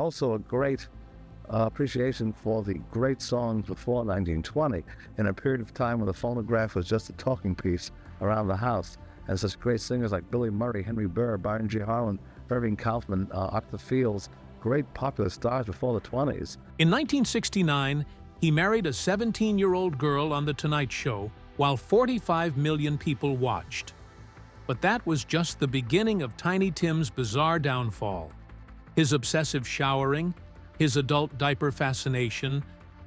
also a great appreciation for the great songs before 1920, in a period of time when the phonograph was just a talking piece around the house. And such great singers like Billy Murray, Henry Burr, Byron G. Harlan, Irving Kaufman, Arthur Fields, great popular stars before the 20s. In 1969, he married a 17-year-old girl on The Tonight Show while 45 million people watched. But that was just the beginning of Tiny Tim's bizarre downfall. His obsessive showering, his adult diaper fascination,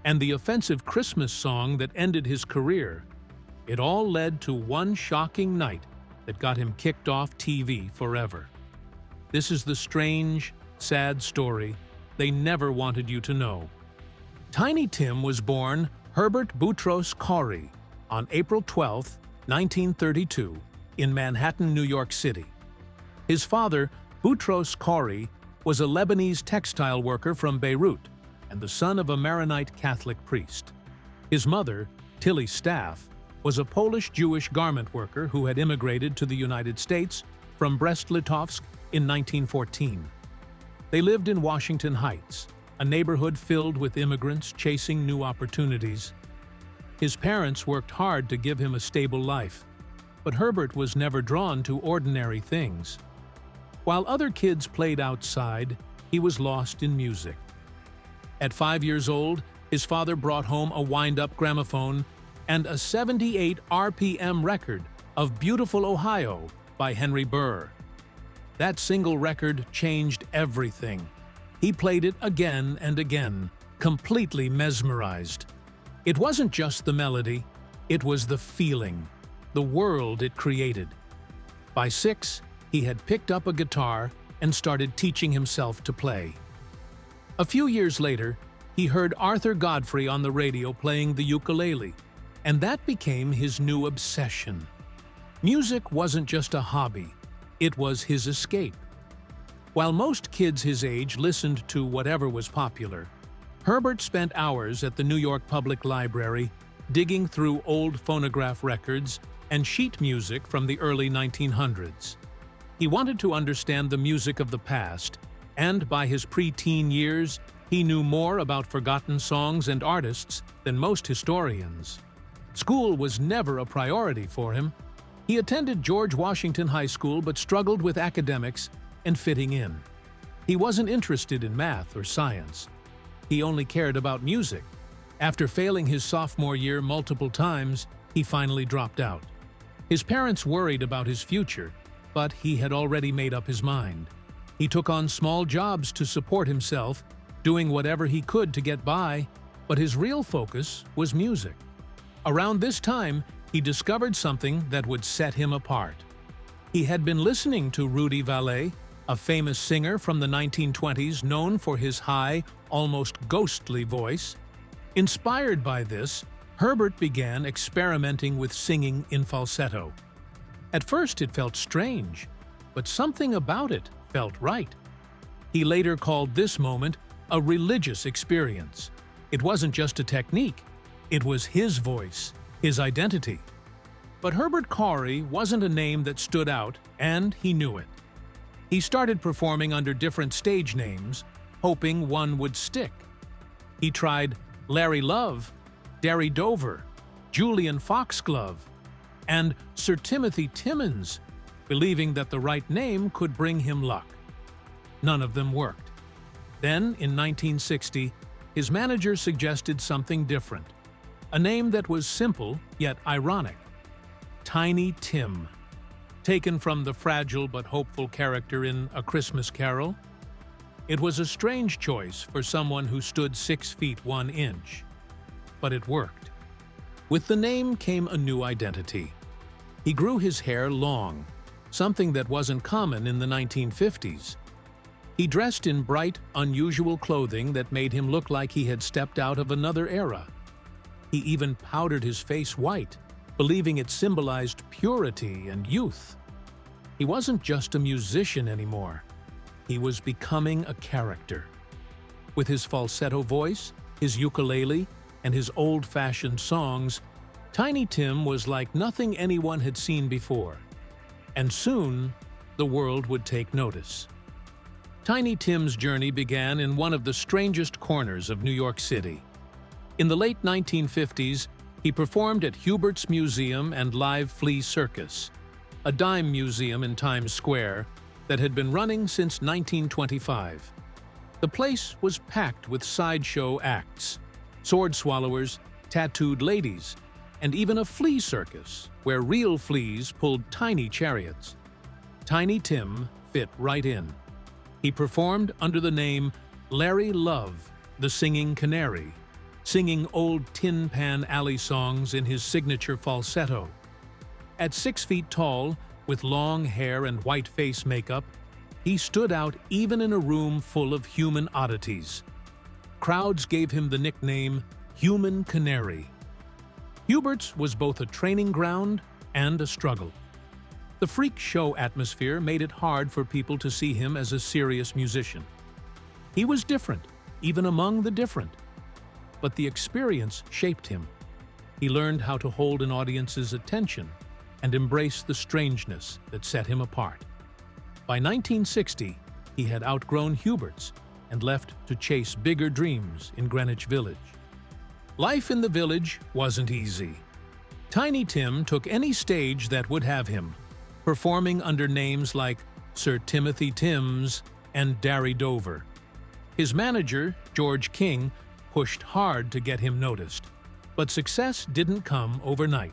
and the offensive Christmas song that ended his career. It all led to one shocking night that got him kicked off TV forever. This is the strange, sad story they never wanted you to know. Tiny Tim was born Herbert Boutros Khoury on April 12, 1932, in Manhattan, New York City. His father, Boutros Khoury, was a Lebanese textile worker from Beirut and the son of a Maronite Catholic priest. His mother, Tilly Staff, was a Polish Jewish garment worker who had immigrated to the United States from Brest-Litovsk in 1914. They lived in Washington Heights, a neighborhood filled with immigrants chasing new opportunities. His parents worked hard to give him a stable life, but Herbert was never drawn to ordinary things. While other kids played outside, he was lost in music. At 5 years old, his father brought home a wind-up gramophone and a 78 RPM record of Beautiful Ohio by Henry Burr. That single record changed everything. He played it again and again, completely mesmerized. It wasn't just the melody, it was the feeling, the world it created. By 6, he had picked up a guitar and started teaching himself to play. A few years later, he heard Arthur Godfrey on the radio playing the ukulele, and that became his new obsession. Music wasn't just a hobby, it was his escape. While most kids his age listened to whatever was popular, Herbert spent hours at the New York Public Library digging through old phonograph records and sheet music from the early 1900s. He wanted to understand the music of the past, and by his pre-teen years, he knew more about forgotten songs and artists than most historians. School was never a priority for him. He attended George Washington High School but struggled with academics and fitting in. He wasn't interested in math or science. He only cared about music. After failing his sophomore year multiple times, he finally dropped out. His parents worried about his future, but he had already made up his mind. He took on small jobs to support himself, doing whatever he could to get by, but his real focus was music. Around this time, he discovered something that would set him apart. He had been listening to Rudy Vallee, a famous singer from the 1920s known for his high, almost ghostly voice. Inspired by this, Herbert began experimenting with singing in falsetto. At first it felt strange, but something about it felt right. He later called this moment a religious experience. It wasn't just a technique, it was his voice, his identity. But Herbert Khoury wasn't a name that stood out, and he knew it. He started performing under different stage names, hoping one would stick. He tried Larry Love, Derry Dover, Julian Foxglove, and Sir Timothy Timmins, believing that the right name could bring him luck. None of them worked. Then, in 1960, his manager suggested something different, a name that was simple yet ironic: Tiny Tim. Taken from the fragile but hopeful character in A Christmas Carol. It was a strange choice for someone who stood 6 feet 1 inch. But it worked. With the name came a new identity. He grew his hair long, something that wasn't common in the 1950s. He dressed in bright, unusual clothing that made him look like he had stepped out of another era. He even powdered his face white, believing it symbolized purity and youth. He wasn't just a musician anymore. He was becoming a character. With his falsetto voice, his ukulele, and his old-fashioned songs, Tiny Tim was like nothing anyone had seen before. And soon, the world would take notice. Tiny Tim's journey began in one of the strangest corners of New York City. In the late 1950s, he performed at Hubert's Museum and Live Flea Circus, a dime museum in Times Square that had been running since 1925. The place was packed with sideshow acts, sword swallowers, tattooed ladies, and even a flea circus where real fleas pulled tiny chariots. Tiny Tim fit right in. He performed under the name Larry Love, the Singing Canary, singing old Tin Pan Alley songs in his signature falsetto. At 6 feet tall, with long hair and white face makeup, he stood out even in a room full of human oddities. Crowds gave him the nickname Human Canary. Hubert's was both a training ground and a struggle. The freak show atmosphere made it hard for people to see him as a serious musician. He was different, even among the different. But the experience shaped him. He learned how to hold an audience's attention and embrace the strangeness that set him apart. By 1960, he had outgrown Hubert's and left to chase bigger dreams in Greenwich Village. Life in the village wasn't easy. Tiny Tim took any stage that would have him, performing under names like Sir Timothy Timms and Darry Dover. His manager, George King, pushed hard to get him noticed, but success didn't come overnight.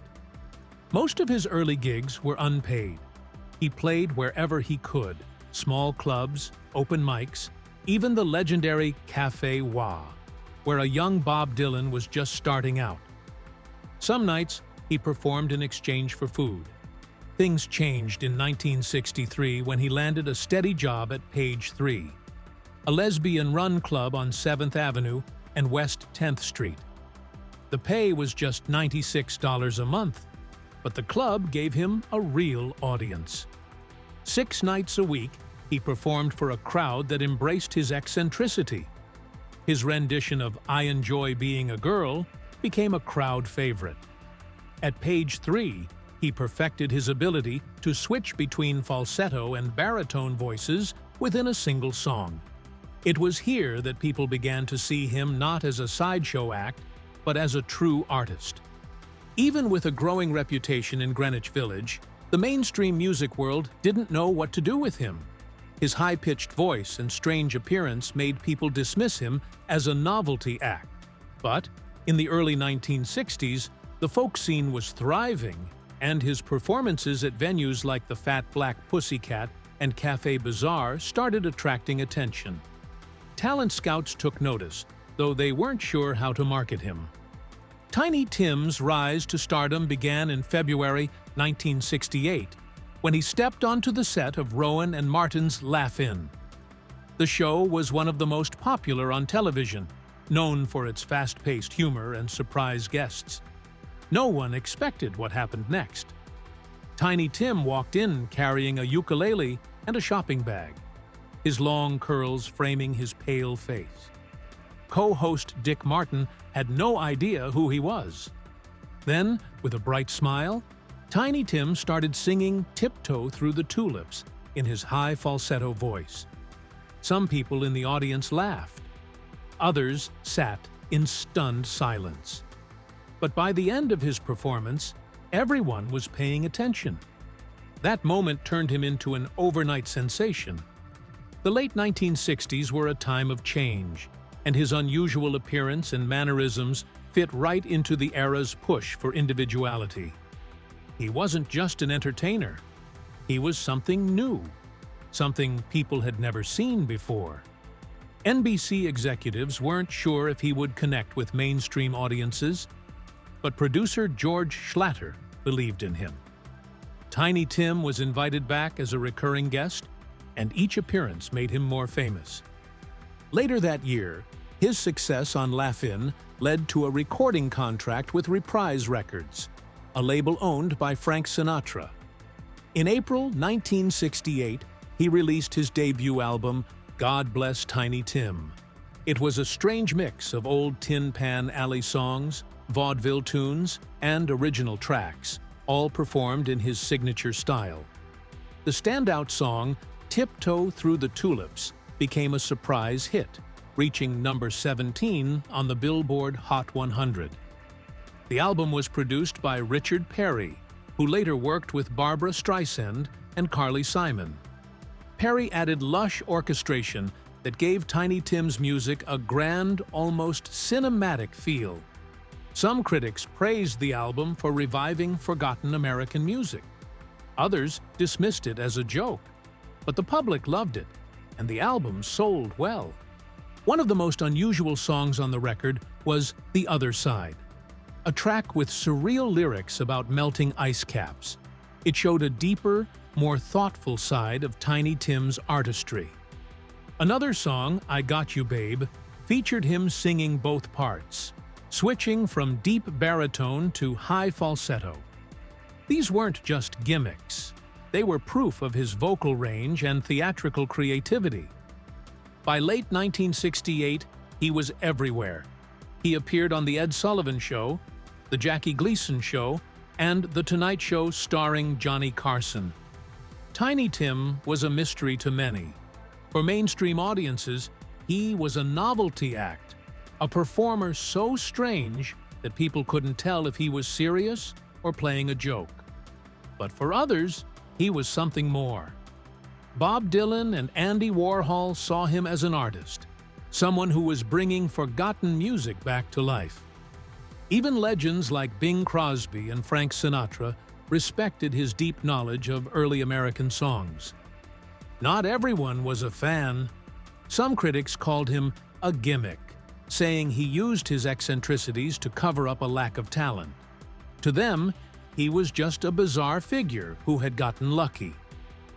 Most of his early gigs were unpaid. He played wherever he could, small clubs, open mics, even the legendary Café Wah, where a young Bob Dylan was just starting out. Some nights, he performed in exchange for food. Things changed in 1963 when he landed a steady job at Page 3, a lesbian-run club on 7th Avenue and West 10th Street. The pay was just $96 a month, but the club gave him a real audience. 6 nights a week, he performed for a crowd that embraced his eccentricity. His rendition of I Enjoy Being a Girl became a crowd favorite. At Page 3, he perfected his ability to switch between falsetto and baritone voices within a single song. It was here that people began to see him not as a sideshow act, but as a true artist. Even with a growing reputation in Greenwich Village, the mainstream music world didn't know what to do with him. His high-pitched voice and strange appearance made people dismiss him as a novelty act. But in the early 1960s, the folk scene was thriving, and his performances at venues like the Fat Black Pussycat and Café Bazaar started attracting attention. Talent scouts took notice, though they weren't sure how to market him. Tiny Tim's rise to stardom began in February 1968, when he stepped onto the set of Rowan and Martin's Laugh-In. The show was one of the most popular on television, known for its fast-paced humor and surprise guests. No one expected what happened next. Tiny Tim walked in carrying a ukulele and a shopping bag, his long curls framing his pale face. Co-host Dick Martin had no idea who he was. Then, with a bright smile, Tiny Tim started singing Tiptoe Through the Tulips in his high falsetto voice. Some people in the audience laughed. Others sat in stunned silence. But by the end of his performance, everyone was paying attention. That moment turned him into an overnight sensation. The late 1960s were a time of change, and his unusual appearance and mannerisms fit right into the era's push for individuality. He wasn't just an entertainer. He was something new, something people had never seen before. NBC executives weren't sure if he would connect with mainstream audiences, but producer George Schlatter believed in him. Tiny Tim was invited back as a recurring guest, and each appearance made him more famous. Later that year, his success on Laugh-In led to a recording contract with Reprise Records, a label owned by Frank Sinatra. In April 1968, he released his debut album, God Bless Tiny Tim. It was a strange mix of old Tin Pan Alley songs, vaudeville tunes, and original tracks, all performed in his signature style. The standout song, Tiptoe Through the Tulips, became a surprise hit, reaching number 17 on the Billboard Hot 100. The album was produced by Richard Perry, who later worked with Barbra Streisand and Carly Simon. Perry added lush orchestration that gave Tiny Tim's music a grand, almost cinematic feel. Some critics praised the album for reviving forgotten American music. Others dismissed it as a joke. But the public loved it, and the album sold well. One of the most unusual songs on the record was The Other Side, a track with surreal lyrics about melting ice caps. It showed a deeper, more thoughtful side of Tiny Tim's artistry. Another song, I Got You Babe, featured him singing both parts, switching from deep baritone to high falsetto. These weren't just gimmicks. They were proof of his vocal range and theatrical creativity. By late 1968, he was everywhere. He appeared on The Ed Sullivan Show, The Jackie Gleason Show, and The Tonight Show starring Johnny Carson. Tiny Tim was a mystery to many. For mainstream audiences, he was a novelty act, a performer so strange that people couldn't tell if he was serious or playing a joke. But for others, he was something more. Bob Dylan and Andy Warhol saw him as an artist, someone who was bringing forgotten music back to life. Even legends like Bing Crosby and Frank Sinatra respected his deep knowledge of early American songs. Not everyone was a fan. Some critics called him a gimmick, saying he used his eccentricities to cover up a lack of talent. To them, he was just a bizarre figure who had gotten lucky.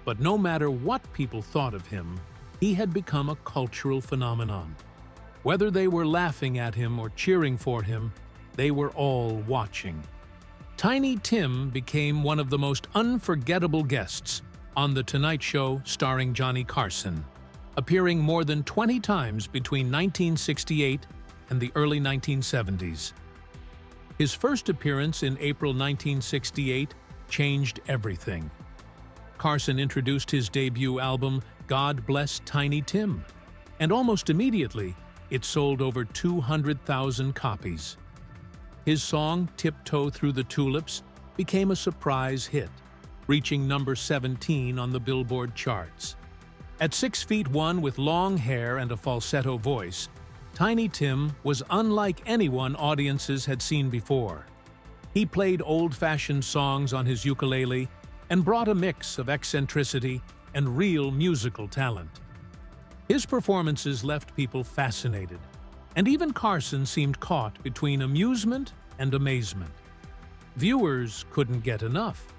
But no matter what people thought of him, he had become a cultural phenomenon. Whether they were laughing at him or cheering for him, they were all watching. Tiny Tim became one of the most unforgettable guests on The Tonight Show starring Johnny Carson, appearing more than 20 times between 1968 and the early 1970s. His first appearance in April 1968 changed everything. Carson introduced his debut album, God Bless Tiny Tim, and almost immediately, it sold over 200,000 copies. His song, Tiptoe Through the Tulips, became a surprise hit, reaching number 17 on the Billboard charts. At 6'1" with long hair and a falsetto voice, Tiny Tim was unlike anyone audiences had seen before. He played old-fashioned songs on his ukulele and brought a mix of eccentricity and real musical talent. His performances left people fascinated, and even Carson seemed caught between amusement and amazement. Viewers couldn't get enough.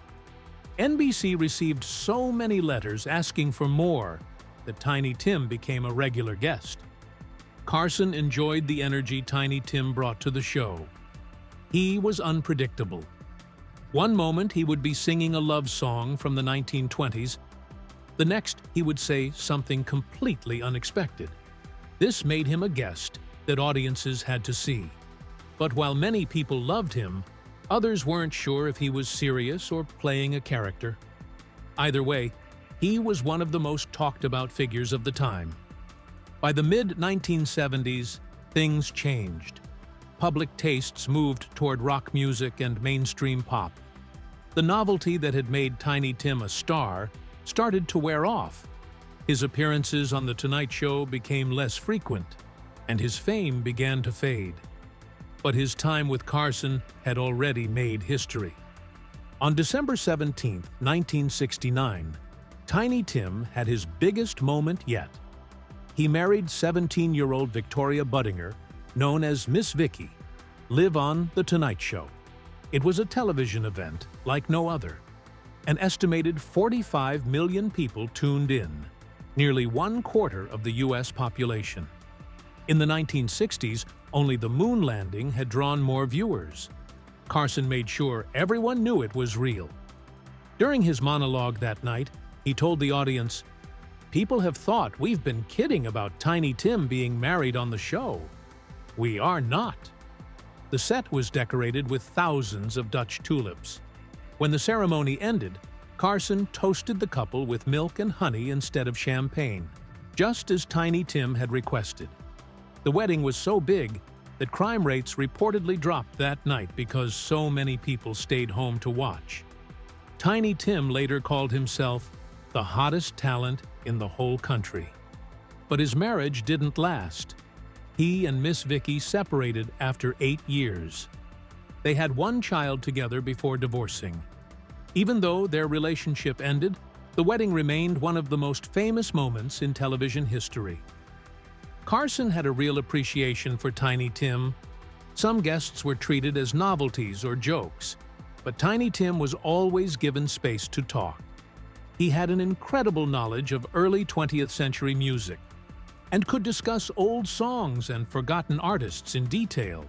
NBC received so many letters asking for more that Tiny Tim became a regular guest. Carson enjoyed the energy Tiny Tim brought to the show. He was unpredictable. One moment he would be singing a love song from the 1920s. The next he would say something completely unexpected. This made him a guest that audiences had to see. But while many people loved him, others weren't sure if he was serious or playing a character. Either way, he was one of the most talked about figures of the time. By the mid-1970s, things changed. Public tastes moved toward rock music and mainstream pop. The novelty that had made Tiny Tim a star started to wear off. His appearances on The Tonight Show became less frequent, and his fame began to fade. But his time with Carson had already made history. On December 17, 1969, Tiny Tim had his biggest moment yet. He married 17-year-old Victoria Buddinger, known as Miss Vicky, live on The Tonight Show. It was a television event like no other. An estimated 45 million people tuned in, nearly 1/4 of the U.S. population. In the 1960s, only the moon landing had drawn more viewers. Carson made sure everyone knew it was real. During his monologue that night, he told the audience, "People have thought we've been kidding about Tiny Tim being married on the show. We are not." The set was decorated with thousands of Dutch tulips. When the ceremony ended, Carson toasted the couple with milk and honey instead of champagne, just as Tiny Tim had requested. The wedding was so big that crime rates reportedly dropped that night because so many people stayed home to watch. Tiny Tim later called himself the hottest talent in the whole country. But his marriage didn't last. He and Miss Vicky separated after 8 years. They had one child together before divorcing. Even though their relationship ended, the wedding remained one of the most famous moments in television history. Carson had a real appreciation for Tiny Tim. Some guests were treated as novelties or jokes, but Tiny Tim was always given space to talk. He had an incredible knowledge of early 20th century music and could discuss old songs and forgotten artists in detail.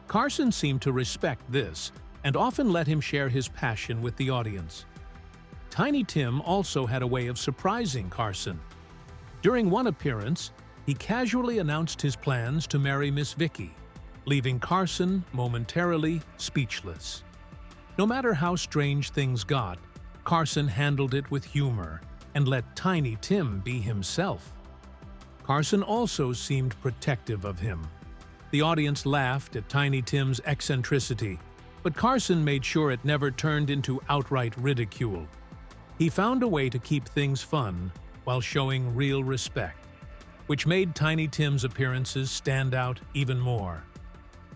Carson seemed to respect this and often let him share his passion with the audience. Tiny Tim also had a way of surprising Carson. During one appearance, he casually announced his plans to marry Miss Vicky, leaving Carson momentarily speechless. No matter how strange things got, Carson handled it with humor and let Tiny Tim be himself. Carson also seemed protective of him. The audience laughed at Tiny Tim's eccentricity, but Carson made sure it never turned into outright ridicule. He found a way to keep things fun while showing real respect, which made Tiny Tim's appearances stand out even more.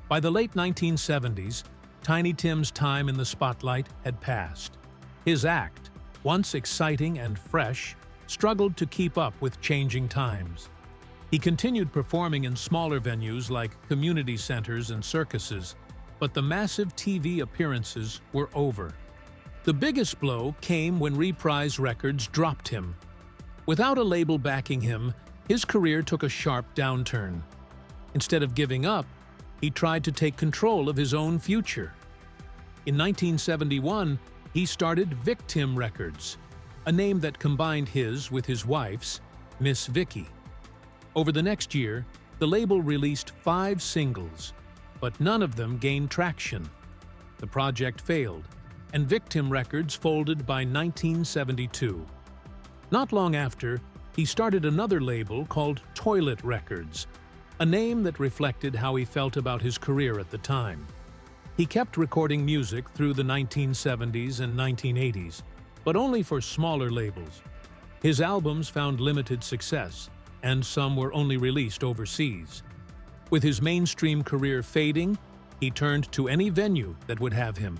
By the late 1970s, Tiny Tim's time in the spotlight had passed. His act, once exciting and fresh, struggled to keep up with changing times. He continued performing in smaller venues like community centers and circuses, but the massive TV appearances were over. The biggest blow came when Reprise Records dropped him. Without a label backing him, his career took a sharp downturn. Instead of giving up, he tried to take control of his own future. In 1971, he started Victim Records, a name that combined his with his wife's, Miss Vicky. Over the next year, the label released 5 singles, but none of them gained traction. The project failed, and Victim Records folded by 1972. Not long after, he started another label called Toilet Records, a name that reflected how he felt about his career at the time. He kept recording music through the 1970s and 1980s, but only for smaller labels. His albums found limited success, and some were only released overseas. With his mainstream career fading, he turned to any venue that would have him.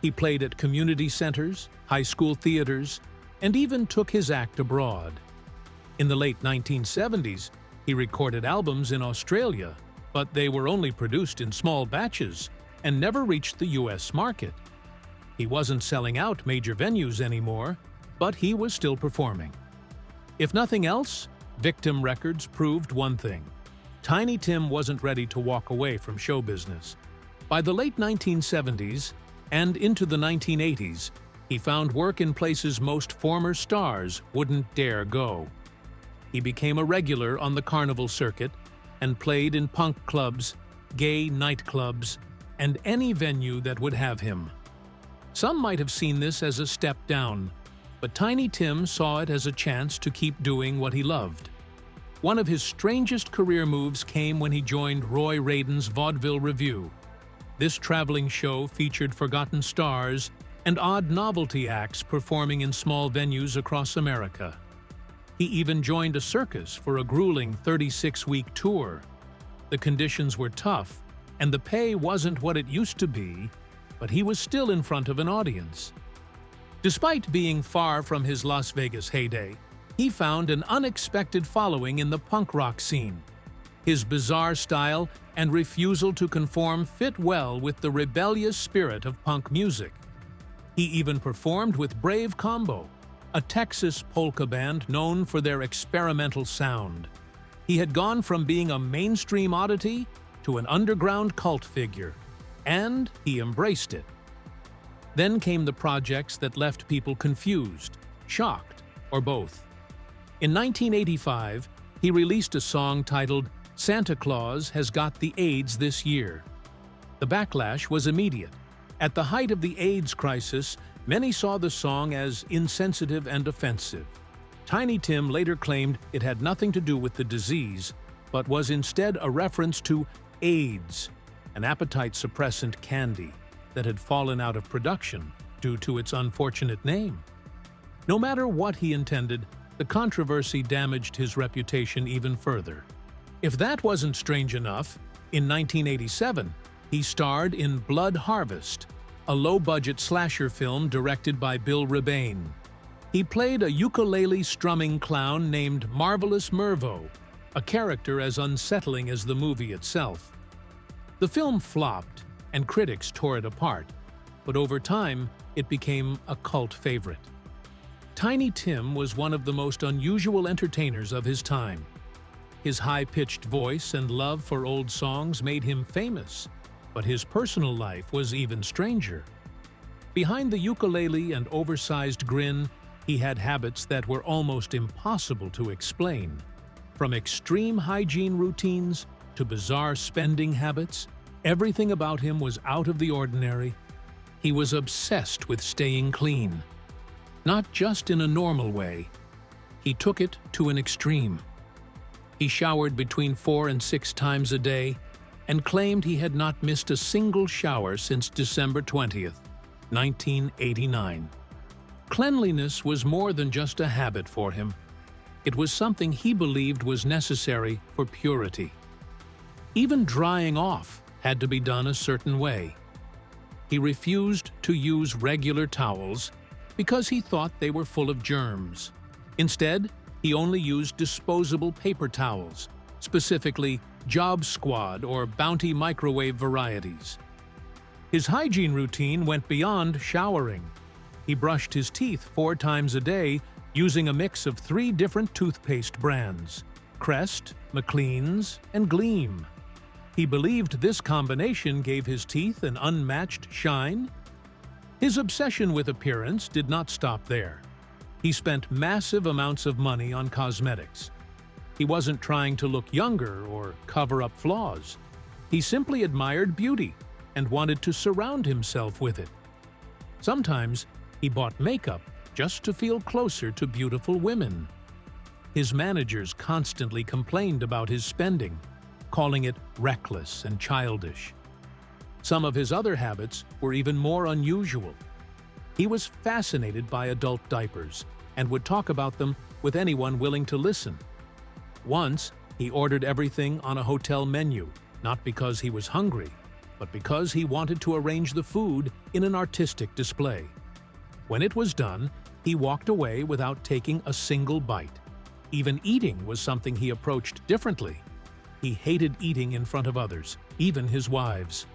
He played at community centers, high school theaters, and even took his act abroad. In the late 1970s, he recorded albums in Australia, but they were only produced in small batches and never reached the US market. He wasn't selling out major venues anymore, but he was still performing. If nothing else, Victim Records proved one thing: Tiny Tim wasn't ready to walk away from show business. By the late 1970s and into the 1980s, he found work in places most former stars wouldn't dare go. He became a regular on the carnival circuit and played in punk clubs, gay nightclubs, and any venue that would have him. Some might have seen this as a step down, but Tiny Tim saw it as a chance to keep doing what he loved. One of his strangest career moves came when he joined Roy Radin's Vaudeville Revue. This traveling show featured forgotten stars and odd novelty acts performing in small venues across America. He even joined a circus for a grueling 36-week tour. The conditions were tough, and the pay wasn't what it used to be, but he was still in front of an audience. Despite being far from his Las Vegas heyday, he found an unexpected following in the punk rock scene. His bizarre style and refusal to conform fit well with the rebellious spirit of punk music. He even performed with Brave Combo, a Texas polka band known for their experimental sound. He had gone from being a mainstream oddity to an underground cult figure, and he embraced it. Then came the projects that left people confused, shocked, or both. In 1985, he released a song titled "Santa Claus Has Got the AIDS This Year." The backlash was immediate. At the height of the AIDS crisis, many saw the song as insensitive and offensive. Tiny Tim later claimed it had nothing to do with the disease, but was instead a reference to AIDS, an appetite suppressant candy that had fallen out of production due to its unfortunate name. No matter what he intended, the controversy damaged his reputation even further. If that wasn't strange enough, in 1987, he starred in Blood Harvest, a low-budget slasher film directed by Bill Rebane. He played a ukulele-strumming clown named Marvelous Mervo, a character as unsettling as the movie itself. The film flopped, and critics tore it apart, but over time, it became a cult favorite. Tiny Tim was one of the most unusual entertainers of his time. His high-pitched voice and love for old songs made him famous, but his personal life was even stranger. Behind the ukulele and oversized grin, he had habits that were almost impossible to explain. From extreme hygiene routines to bizarre spending habits, everything about him was out of the ordinary. He was obsessed with staying clean. Not just in a normal way. He took it to an extreme. He showered between 4 and 6 times a day and claimed he had not missed a single shower since December 20th, 1989. Cleanliness was more than just a habit for him. It was something he believed was necessary for purity. Even drying off had to be done a certain way. He refused to use regular towels because he thought they were full of germs. Instead, he only used disposable paper towels, specifically Job Squad or Bounty microwave varieties. His hygiene routine went beyond showering. He brushed his teeth 4 times a day using a mix of 3 different toothpaste brands: Crest, McLean's, and Gleam. He believed this combination gave his teeth an unmatched shine. His obsession with appearance did not stop there. He spent massive amounts of money on cosmetics. He wasn't trying to look younger or cover up flaws. He simply admired beauty and wanted to surround himself with it. Sometimes he bought makeup just to feel closer to beautiful women. His managers constantly complained about his spending, calling it reckless and childish. Some of his other habits were even more unusual. He was fascinated by adult diapers and would talk about them with anyone willing to listen. Once, he ordered everything on a hotel menu, not because he was hungry, but because he wanted to arrange the food in an artistic display. When it was done, he walked away without taking a single bite. Even eating was something he approached differently. He hated eating in front of others, even his wives.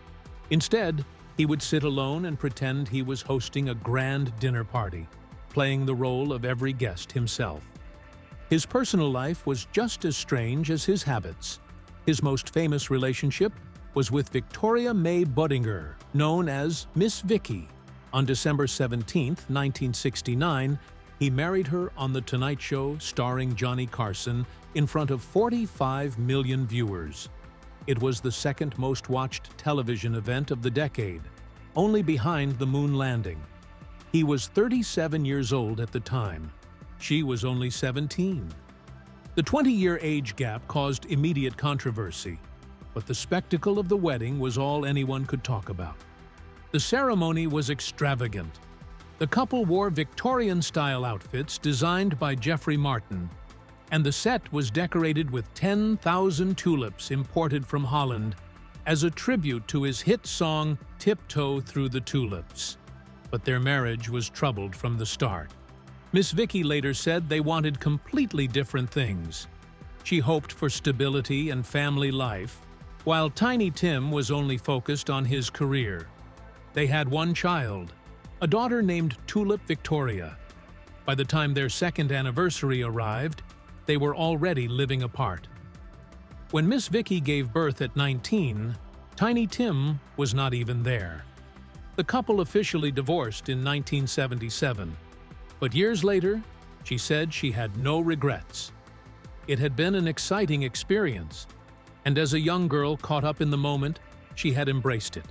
Instead, he would sit alone and pretend he was hosting a grand dinner party, playing the role of every guest himself. His personal life was just as strange as his habits. His most famous relationship was with Victoria May Budinger, known as Miss Vicky. On December 17, 1969, he married her on The Tonight Show starring Johnny Carson in front of 45 million viewers. It was the second most watched television event of the decade, only behind the moon landing. He was 37 years old at the time. She was only 17. The 20-year age gap caused immediate controversy, but the spectacle of the wedding was all anyone could talk about. The ceremony was extravagant. The couple wore Victorian-style outfits designed by Jeffrey Martin, and the set was decorated with 10,000 tulips imported from Holland as a tribute to his hit song Tiptoe Through the Tulips. But their marriage was troubled from the start. Miss Vicky later said they wanted completely different things. She hoped for stability and family life, while Tiny Tim was only focused on his career. They had one child, a daughter named Tulip Victoria. By the time their second anniversary arrived, they were already living apart. When Miss Vicky gave birth at 19, Tiny Tim was not even there. The couple officially divorced in 1977, but years later, she said she had no regrets. It had been an exciting experience, and as a young girl caught up in the moment, she had embraced it.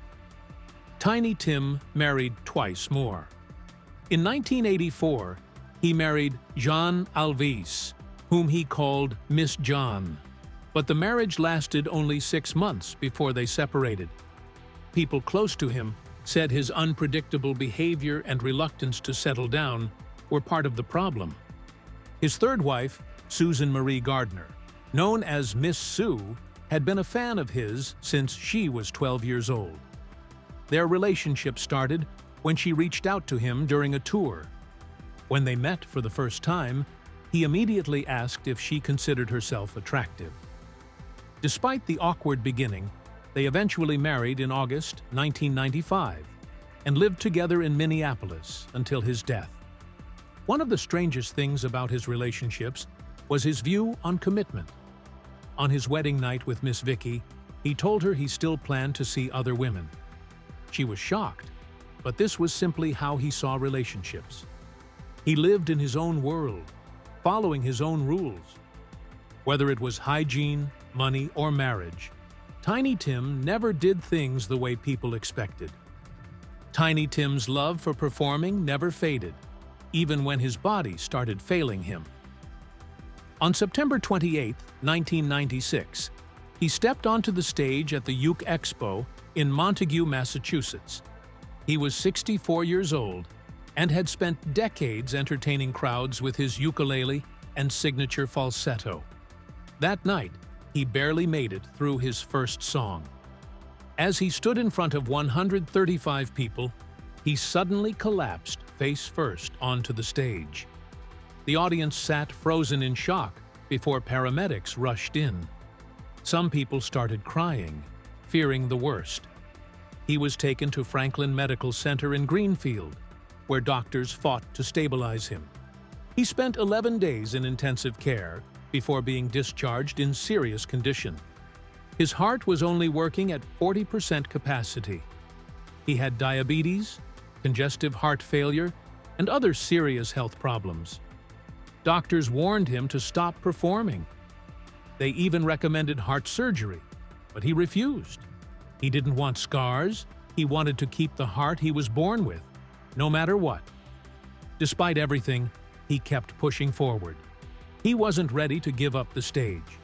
Tiny Tim married twice more. In 1984, He married Jean Alvis, whom he called Miss John. But the marriage lasted only 6 months before they separated. People close to him said his unpredictable behavior and reluctance to settle down were part of the problem. His third wife, Susan Marie Gardner, known as Miss Sue, had been a fan of his since she was 12 years old. Their relationship started when she reached out to him during a tour. When they met for the first time, he immediately asked if she considered herself attractive. Despite the awkward beginning, they eventually married in August 1995 and lived together in Minneapolis until his death. One of the strangest things about his relationships was his view on commitment. On his wedding night with Miss Vicky, he told her he still planned to see other women. She was shocked, but this was simply how he saw relationships. He lived in his own world, following his own rules. Whether it was hygiene, money, or marriage, Tiny Tim never did things the way people expected. Tiny Tim's love for performing never faded, even when his body started failing him. On September 28, 1996, he stepped onto the stage at the Uke Expo in Montague, Massachusetts. He was 64 years old and had spent decades entertaining crowds with his ukulele and signature falsetto. That night, he barely made it through his first song. As he stood in front of 135 people, he suddenly collapsed face first onto the stage. The audience sat frozen in shock before paramedics rushed in. Some people started crying, fearing the worst. He was taken to Franklin Medical Center in Greenfield, where doctors fought to stabilize him. He spent 11 days in intensive care before being discharged in serious condition. His heart was only working at 40% capacity. He had diabetes, congestive heart failure, and other serious health problems. Doctors warned him to stop performing. They even recommended heart surgery, but he refused. He didn't want scars. He wanted to keep the heart he was born with, no matter what. Despite everything, he kept pushing forward. He wasn't ready to give up the stage.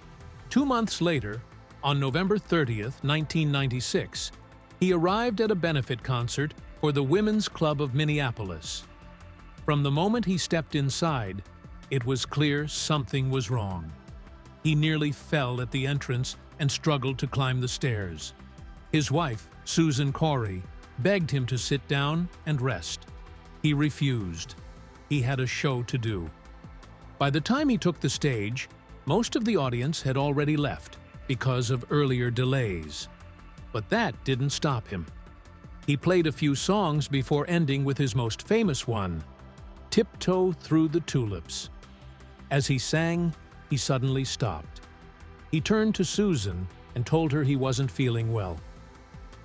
2 months later, on November 30th, 1996, he arrived at a benefit concert for the Women's Club of Minneapolis. From the moment he stepped inside, it was clear something was wrong. He nearly fell at the entrance and struggled to climb the stairs. His wife, Susan Corey, begged him to sit down and rest. He refused. He had a show to do. By the time he took the stage, most of the audience had already left because of earlier delays. But that didn't stop him. He played a few songs before ending with his most famous one, Tiptoe Through the Tulips. As he sang, he suddenly stopped. He turned to Susan and told her he wasn't feeling well.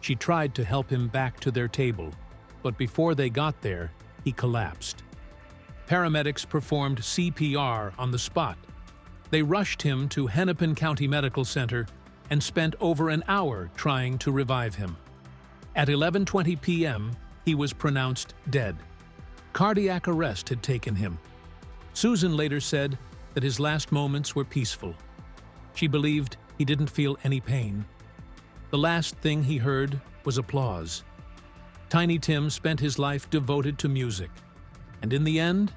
She tried to help him back to their table, but before they got there, he collapsed. Paramedics performed CPR on the spot. They rushed him to Hennepin County Medical Center and spent over an hour trying to revive him. At 11:20 p.m., he was pronounced dead. Cardiac arrest had taken him. Susan later said that his last moments were peaceful. She believed he didn't feel any pain. The last thing he heard was applause. Tiny Tim spent his life devoted to music, and in the end,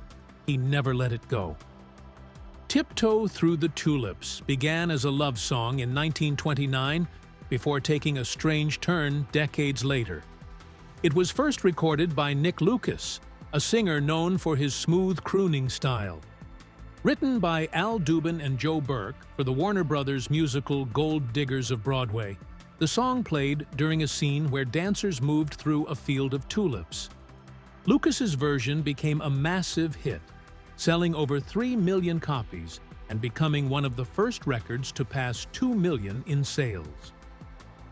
he never let it go. Tiptoe Through the Tulips began as a love song in 1929 before taking a strange turn decades later. It was first recorded by Nick Lucas, a singer known for his smooth crooning style. Written by Al Dubin and Joe Burke for the Warner Brothers musical Gold Diggers of Broadway, the song played during a scene where dancers moved through a field of tulips. Lucas's version became a massive hit, selling over 3 million copies and becoming one of the first records to pass 2 million in sales.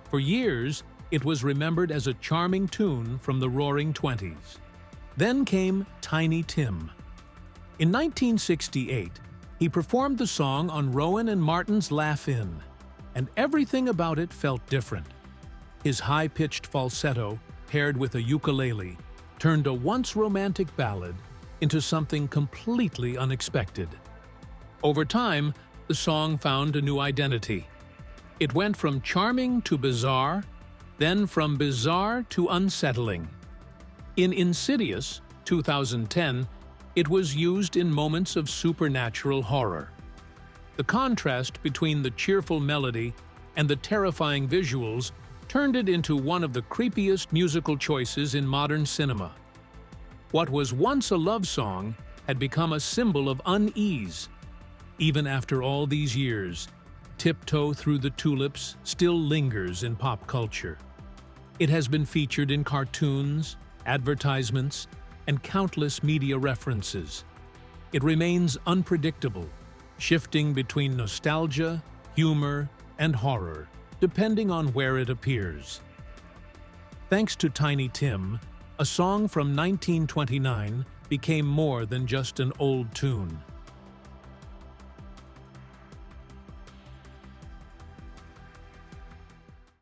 For years, it was remembered as a charming tune from the Roaring Twenties. Then came Tiny Tim. In 1968, he performed the song on Rowan and Martin's Laugh-In, and everything about it felt different. His high-pitched falsetto, paired with a ukulele, turned a once romantic ballad into something completely unexpected. Over time, the song found a new identity. It went from charming to bizarre, then from bizarre to unsettling. In Insidious, 2010, it was used in moments of supernatural horror. The contrast between the cheerful melody and the terrifying visuals turned it into one of the creepiest musical choices in modern cinema. What was once a love song had become a symbol of unease. Even after all these years, Tiptoe Through the Tulips still lingers in pop culture. It has been featured in cartoons, advertisements, and countless media references. It remains unpredictable, shifting between nostalgia, humor, and horror, depending on where it appears. Thanks to Tiny Tim, a song from 1929 became more than just an old tune.